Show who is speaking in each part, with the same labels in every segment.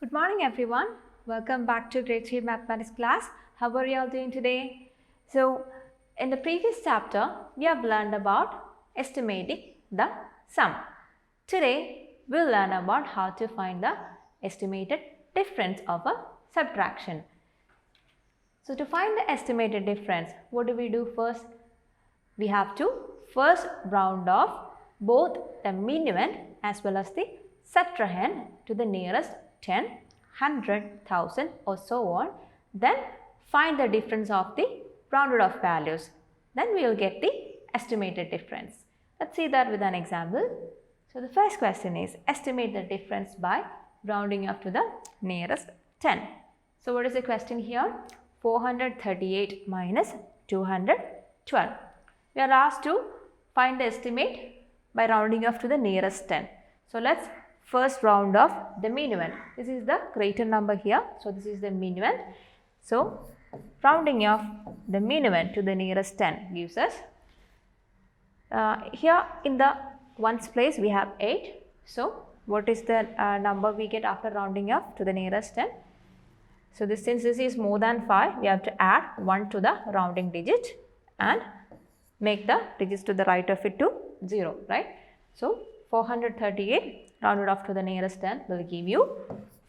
Speaker 1: Good morning everyone. Welcome back to grade 3 mathematics class. How are you all doing today? So in the previous chapter we have learned about estimating the sum. Today we'll learn about how to find the estimated difference of a subtraction. So to find the estimated difference, what do we do first? We have to first round off both the minuend as well as the subtrahend to the nearest 10, 100, 1000 or so on. Then find the difference of the rounded off values. Then we will get the estimated difference. Let's see that with an example. So the first question is estimate the difference by rounding up to the nearest 10. So what is the question here? 438 minus 212. We are asked to find the estimate by rounding off to the nearest 10. So let's first round off the minuend. This is the greater number here. So this is the minuend. So rounding off the minuend to the nearest 10 gives us, here in the ones place we have 8. So what is the number we get after rounding off to the nearest 10? So since this is more than 5, we have to add 1 to the rounding digit and make the digits to the right of it to 0, right? So 438 rounded off to the nearest 10 will give you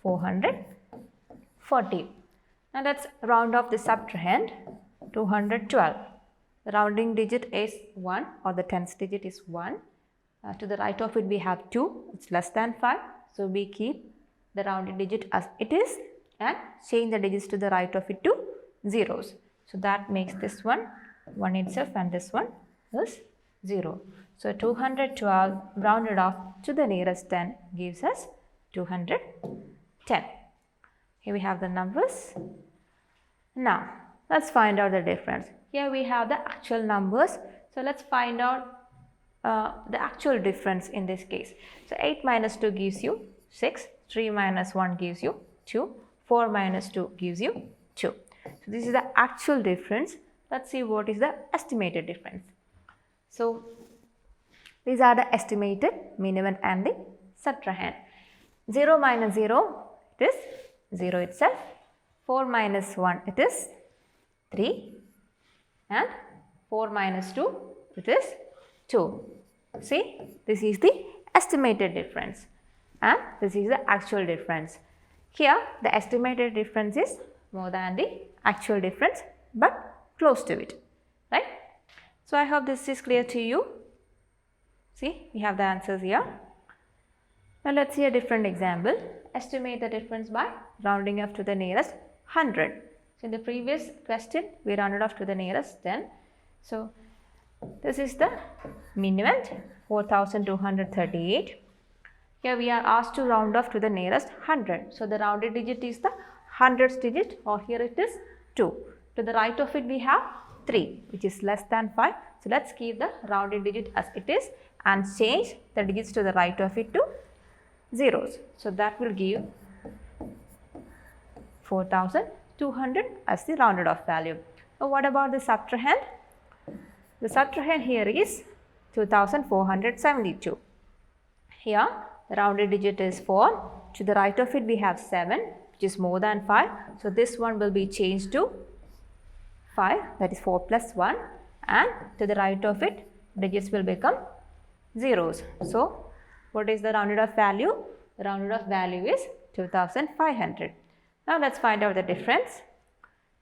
Speaker 1: 440. Now let's round off the subtrahend, 212. The rounding digit is 1 or the tens digit is 1. To the right of it we have 2, it's less than 5. So we keep the rounded digit as it is and change the digits to the right of it to zeros. So that makes this one 1 itself and this one is 0. So 212 rounded off to the nearest 10 gives us 210. Here we have the numbers. Now let's find out the difference. Here we have the actual numbers. So let's find out the actual difference in this case. So 8 minus 2 gives you 6, 3 minus 1 gives you 2, 4 minus 2 gives you 2. So this is the actual difference. Let's see what is the estimated difference. So these are the estimated minuend and the subtrahend. 0 minus 0, it is 0 itself. 4 minus 1, it is 3. And 4 minus 2, it is 2. See, this is the estimated difference and this is the actual difference. Here the estimated difference is more than the actual difference but close to it, right? So I hope this is clear to you. See, we have the answers here. Now let's see a different example. Estimate the difference by rounding off to the nearest 100. So in the previous question, we rounded off to the nearest 10. So this is the minuend, 4238. Here we are asked to round off to the nearest 100. So the rounded digit is the hundredths digit, or here it is 2. To the right of it we have 3, which is less than 5. So let's keep the rounded digit as it is and change the digits to the right of it to zeros. So that will give 4200 as the rounded off value. So what about the subtrahend? The subtrahend here is 2472. Here the rounded digit is 4. To the right of it we have 7, which is more than 5. So this one will be changed to 5, that is 4 plus 1, and to the right of it digits will become zeros. So what is the rounded off value? The rounded off value is 2500. Now let's find out the difference.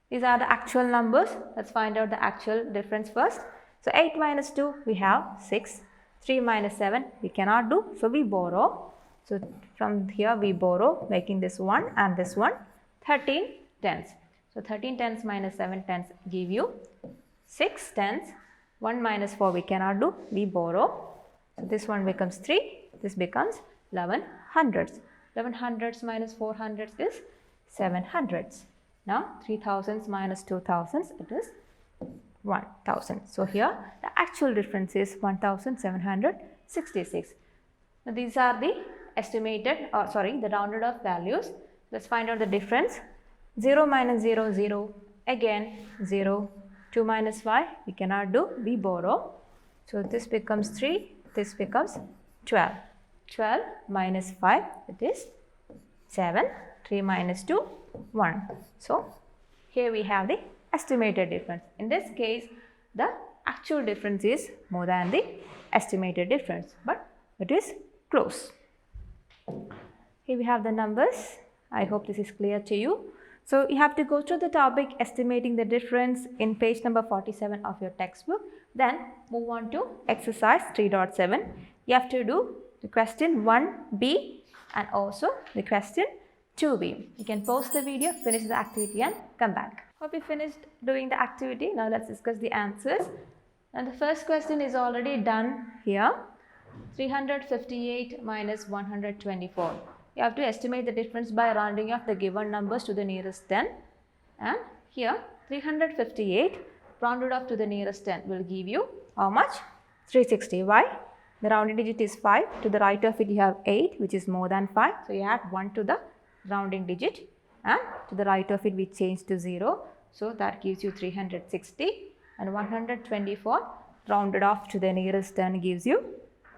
Speaker 1: These are the actual numbers. Let's find out the actual difference first. So 8 minus 2 we have 6, 3 minus 7 we cannot do, so we borrow. So from here we borrow, making this 1 and this one 13 tenths. So 13 tenths minus 7 tenths give you 6 tenths. 1 minus 4 we cannot do, we borrow. So this one becomes 3, this becomes 11 hundredths. 11 hundredths minus 4 hundredths is 7 hundredths. Now 3 thousandths minus 2 thousandths, it is 1000. So here the actual difference is 1766. Now these are the estimated, the rounded off values. Let's find out the difference. 0 minus 0, 0, again 0, 2 minus 5 we cannot do, we borrow. So this becomes 3, this becomes 12. 12 minus 5, it is 7, 3 minus 2, 1. So here we have the estimated difference. In this case, the actual difference is more than the estimated difference, but it is close. Here we have the numbers. I hope this is clear to you. So you have to go through the topic estimating the difference in page number 47 of your textbook. Then move on to exercise 3.7. You have to do the question 1b and also the question 2b. You can pause the video, finish the activity and come back. Hope you finished doing the activity. Now let's discuss the answers. And the first question is already done here. 358 minus 124. You have to estimate the difference by rounding off the given numbers to the nearest 10. And here 358 rounded off to the nearest 10 will give you how much? 360. Why? The rounding digit is 5. To the right of it you have 8, which is more than 5. So you add 1 to the rounding digit, and to the right of it we change to 0. So that gives you 360, and 124 rounded off to the nearest 10 gives you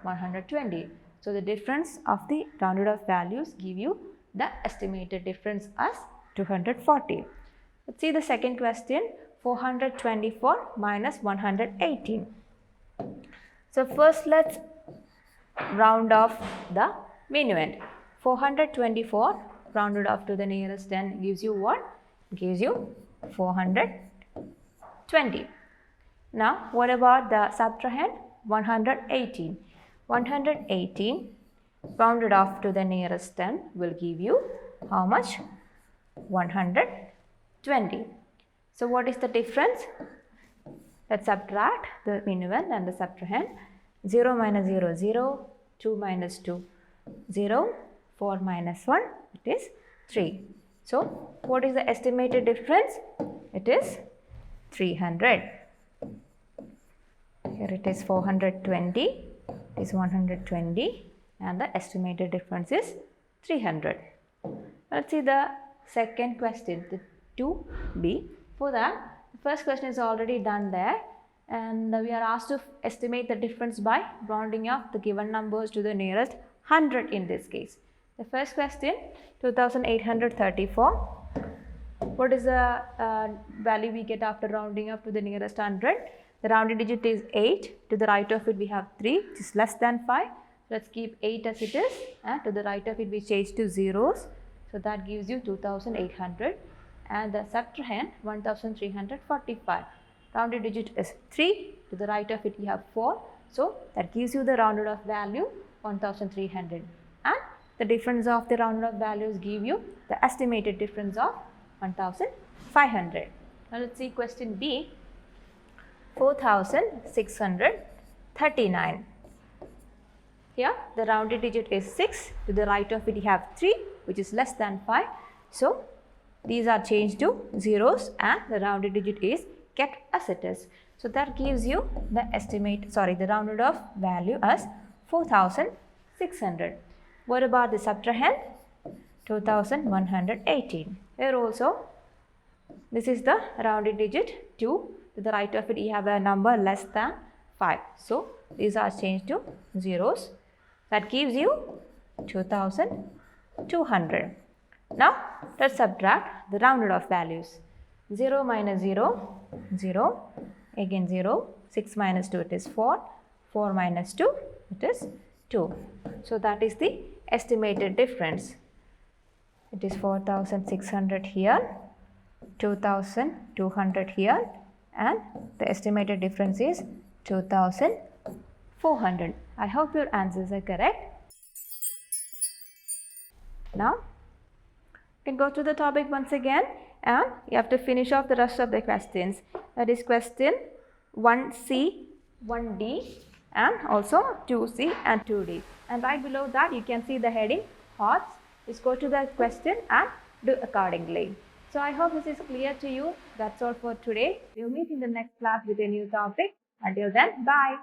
Speaker 1: 120. So the difference of the rounded off values give you the estimated difference as 240. Let's see the second question. 424 minus 118. So first let's round off the minuend. 424 rounded off to the nearest 10 gives you what? Gives you 420. Now what about the subtrahend? 118. 118 rounded off to the nearest 10 will give you how much? 120. So what is the difference? Let's subtract the minuend and the subtrahend. 0 minus 0, 0, 2 minus 2, 0, 4 minus 1, it is 3. So what is the estimated difference? It is 300. Here it is 420, it is 120, and the estimated difference is 300. Let's see the second question, the 2b. For that, the first question is already done there, and we are asked to estimate the difference by rounding off the given numbers to the nearest 100 in this case. The first question, 2834. What is the value we get after rounding up to the nearest 100? The rounded digit is 8. To the right of it we have 3, which is less than 5. Let's keep 8 as it is, and to the right of it we change to zeros. So that gives you 2800, and the subtrahend 1345. Rounded digit is 3. To the right of it we have 4. So that gives you the rounded off value 1300. And the difference of the rounded off values give you the estimated difference of 1500. Now let's see question B. 4639. Here the rounded digit is 6. To the right of it you have 3, which is less than 5. So these are changed to zeros, and the rounded digit is kept as it is. So that gives you the the rounded off value as 4600. What about the subtrahend? 2118. Here also, this is the rounded digit 2. To the right of it you have a number less than 5. So these are changed to zeros. That gives you 2200. Now let's subtract the rounded off values. 0 minus 0, 0, again 0, 6 minus 2 it is 4, 4 minus 2 it is 2. So that is the estimated difference. It is 4600 here, 2200 here, and the estimated difference is 2400. I hope your answers are correct. Now you can go to the topic once again, and you have to finish off the rest of the questions. That is question 1C, 1D, and also 2C and 2D. And right below that you can see the heading HOTS. Just go to the question and do accordingly. So I hope this is clear to you. That's all for today. We'll meet in the next class with a new topic. Until then, bye.